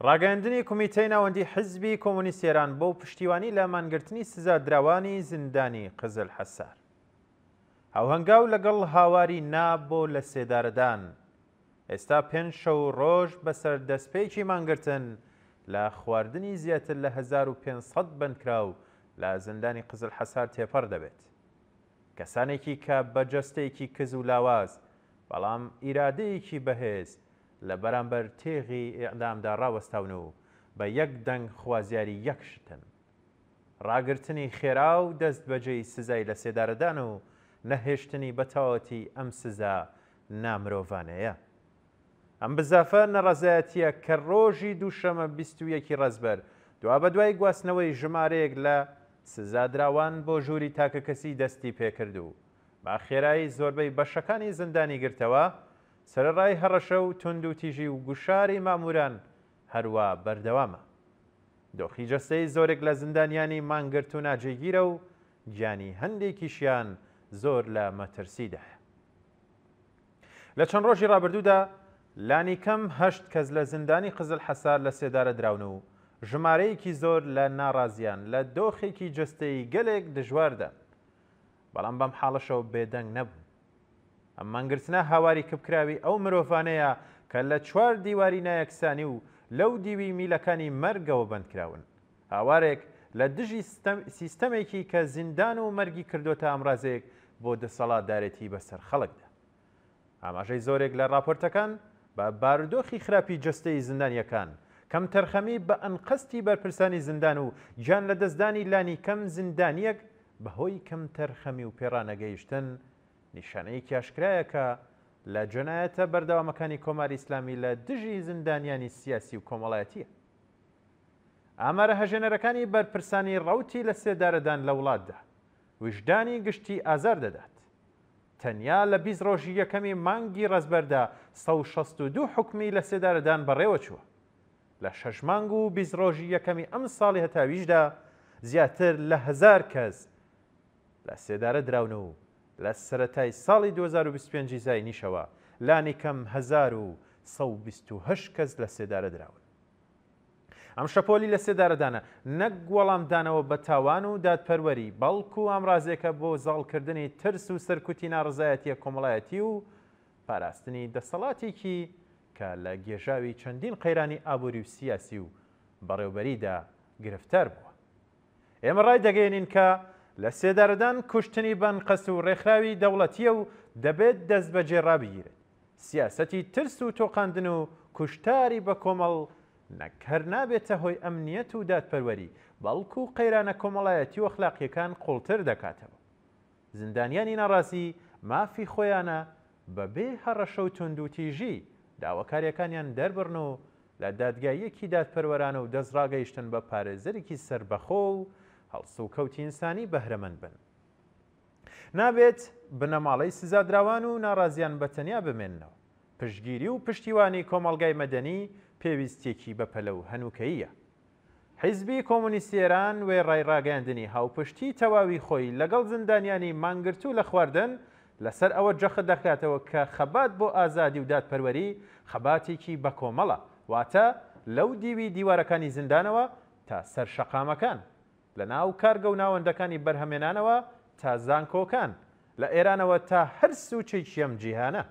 ڕاگەاندنی کۆمیتەی ناوەندی حیزبی کۆمونیست ئێران بۆ پشتیوانی لە مانگرتنی سزا دراوانی زیندانی قزل حەسار. هاوهەنگاو لەگەڵ هاواری نا بۆ لە سێدارەدان. ئێستا 5 شەو ڕۆژ بەسەر دەستپێکی مانگرتن لە خواردنی زیاتر لە 1500 بەندکراو لە زیندانی قزل حەسار تێپەڕ دەبێت. کەسانێکی کە بەجەستەیەکی کز و لاواز بەڵام ئیرادەیەکی بەهێز لە بەرامبەر تێغی ئیعدامدا ڕاوەستاون و بە یەک دەنگ خوازیاری یەک شتن. ڕاگرتنی خێرا و دەست بەجێی سزای لە سێدارەدان و نەهێشتنی بەتەواوەتی ئەم سزا نامرۆڤانەیە. ئەم بزافە نەڕەزایەتیە کە ڕۆژی دووشەمە 21 ڕەزبەر دوا بە دوای گواستنەوەی ژمارەیەک لە سزادراوان بۆ ژووری تاکەکەسی دەستی پێکرد و با خێرایی زۆربەی بەشەکانی زیندانی گرتەوە، سەرەڕای هەڕەشە و تند و تیژی و گوشاری ماموران هەروە بەردەوامە. دۆخی جەستەی زۆرێک لە زیندانیانی مانگرت و ناجێگیرە و گیانی هەندێکیشیان زۆر لە مەترسیدایە. لە چەند ڕۆژی ڕابردوودا لانی کەم 8 کەس لە زیندانی قزل حەسار لە سێدارە دراون و ژمارەیەکی زۆر لە ناڕازیان لە دۆخێکی جەستەی گەلێک دژواردا. بەڵام بەم حاڵەشەوە بێدەنگ نەبوو. ئەم مانگرتنە هاواری کبکراوی ئەو مرۆڤانەیە کە لە 4 دیواری نایەکسانی و لەو دیوی میلەکانی مەرگەوە بەندکراون. هاوارێک لە دژی سیستەمێکی کە زیندان و مەرگی کردوتە ئامرازێک بۆ دەسەڵاتدارێتی بەسەر خەڵکدا. ئاماژەی زۆرێک لە راپۆرتەکان بە بارودۆخی خراپی جەستەی زیندانیەکان، کەم تەرخەمی بە ئەنقەستی بەرپرسانی زیندان و گیان لە دەستدانی لانی کەم زیندانیەک بەهۆی کەم تەرخەمی و پێڕانەگەیشتن نیشانەیەکی ئاشکرایە کە لە جەنایەتە بەردەوامەکانی کۆماری ئیسلامی لە دژی زیندانیانی سیاسی و کۆمەڵایەتیە. ئامارە هەژێنەرەکانی بەرپرسانی ڕەوتی لە سێدارەدان لە وڵاتدا وجدانی گشتی ئازار دەدات. تەنیا لە 20 ڕۆژی یەکەمی مانگی ڕەزبەردا 162 حکمی لە سێدارەدان بەڕێوە چووە. لە 6 مانگ و 20 ڕۆژی یەکەمی ئەم ساڵی هەتاویشدا زیاتر لە 1000 کەس لە سێدارە دراون و لە سەرەتای ساڵی 2025 زای نیشەوە لانی کەم 1128 کەس لە سێدارە دراون. ئەم شەپۆلی لە سێدارەدانە نەک وەڵامدانەوە بە تاوان و دادپەروەری بەڵکو و ئامرازێکە بۆ زاڵکردنی ترس و سەرکوتی ناڕزایەتیە کۆمەڵایەتی و پاراستنی دەسەڵاتێکی کە لە گێژاوی چەندین قەیرانی ئابووری و سیاسی و بەڕێوبەریدا گرفتار بووە. ئێمە ڕای دەگەێنین کە لە سێدارەدان کوشتنی بەنقەس و ڕێکخراوی دەوڵەتیە و دەبێت دەست بەجێ ڕابگیرێت. سیاسەتی ترس و تۆقاندن و کوشتاری بە کۆمەڵ نەکەر نابێتە هۆی ئەمنیەت و دادپەروەری بەڵکو و قەیرانە کۆمەڵایەتی و ئەخلاقیەکان قوڵتر دەکاتەوە. زیندانیانی ناڕازی مافی خۆیانە بەبێ هەڕەشە و تند و تیژی داواکاریەکانیان دەربڕن و لە دادگاییەکی دادپەروەرانە و دەستڕاگەیشتن بە پارێزەرێکی سربەخۆ و هەڵسە و کەوتی ئینسانی بەهرەمەند بن. نابێت بنەماڵەی سزادراوان و ناڕازیان بەتەنیا بمێننەوە. پشتگیری و پشتیوانی کۆمەڵگای مەدەنی پێویستێکی بەپەلە و هەنووکەیە. حیزبی کۆمونیستی ئێران وێ ڕایڕاگەاندنی هاوپشتی تەواوی خۆی لەگەڵ زیندانیانی مانگرت و لە خواردن لەسەر ئەوە جەخت دەکاتەوە کە خەبات بۆ ئازادی و دادپەروەری خەباتێکی بە کۆمەڵە، واتە لەو دیوی دیوارەکانی زیندانەوە تا سەر شەقامەکان، لە ناو کارگە و ناوەندەکانی بەرهەمێنانەوە تا زانکۆکان، لە ئێرانەوە تا هەر سوچێکی ئەم جیهانە.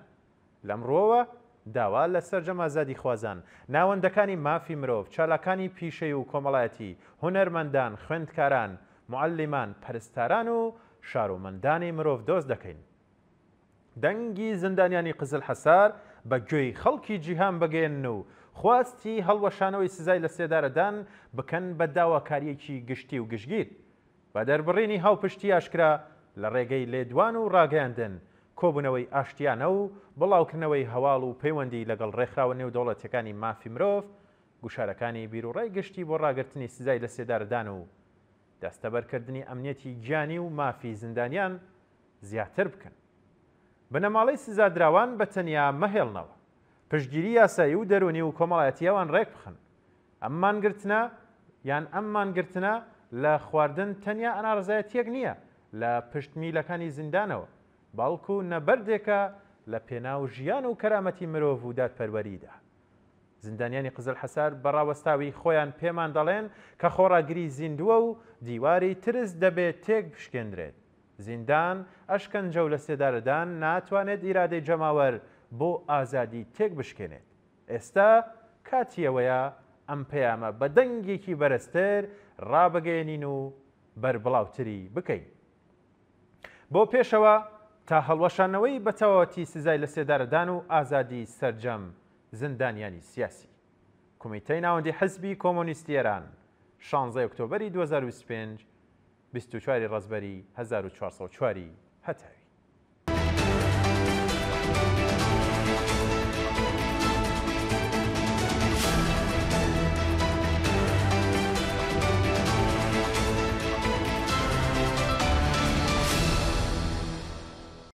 لەمڕۆوە داوا لە سەرجەم ئازادی خوازان، ناوەندەکانی مافی مرۆڤ، چالاکانی پیشەی و کۆمەڵایەتی، هونەرمەندان، خوێندکاران، معەللیمان، پەرستاران و شارۆمەندانی مرۆڤ دۆست دەکەین. دەنگی زیندانیانی قزل حەسار بە گوێی خەڵکی جیهان بگەێن و خواستی هەڵوەشانەوەی سزای لە سێدارەدان بکەن بە داواکاریەکی گشتی و گشتگیر بە دەربڕینی هاوپشتی ئاشکرا لە ڕێگەی لێدوان و ڕاگەاندن، کۆبوونەوەی ئاشتیانە و بڵاوکردنەوەی هەواڵ و پەیوەندی لەگەڵ ڕێکخراوە نێودەوڵەتیەکانی مافی مرۆڤ، گوشارەکانی بیرروڕای گشتی بۆ ڕاگررتنی سزای لە سێدارەدان و دەستەبەرکردنی ئەمنیەتی گیانی و مافی زیندانیان زیاتر بکەن. بنەماڵەی سزادراوان بە تەنیا مەهێڵنەوە، پشتگیری یاسایی و دەرونی و کۆمەڵایەتیەوان ڕێک بخەن. ئەم مانگرتنە لە خواردن تەنیا ئەناڕزایەتیەک نییە لە پشتمیلەکانی زیندانەوە، بەڵکو نەبەردێکە لە پێناو ژیان و کەرامەتی مرۆڤ و دادپەروەریدا. زیندانیانی قزل حەسار بەڕاوەستاوی خۆیان پێمان دەڵێن کە خۆڕاگری زیندووە و دیواری ترس دەبێت تێک بشکێندرێت. زیندان ئەشکەنجە و لە سێدارەدان ناتوانێت ئیرادەی جەماوەر بۆ ئازادی تێک بشکێنێت. ئێستا کاتیەوەیە ئەم پەیامە بە دەنگێکی بەرزتر ڕابگەێنین و بەربڵاوتری بکەین. بۆ پێشەوە تا هەڵوەشانەوەی بەتەواوەتی سزای لە سێدارەدان و ئازادی سەرجەم زیندانیانی سیاسی. کۆمیتەی ناوەندی حزبی کۆمۆنیستی ئێران 16 ئۆکتۆبەری 2025 24 ڕەزبەری 1404 هەتاوی.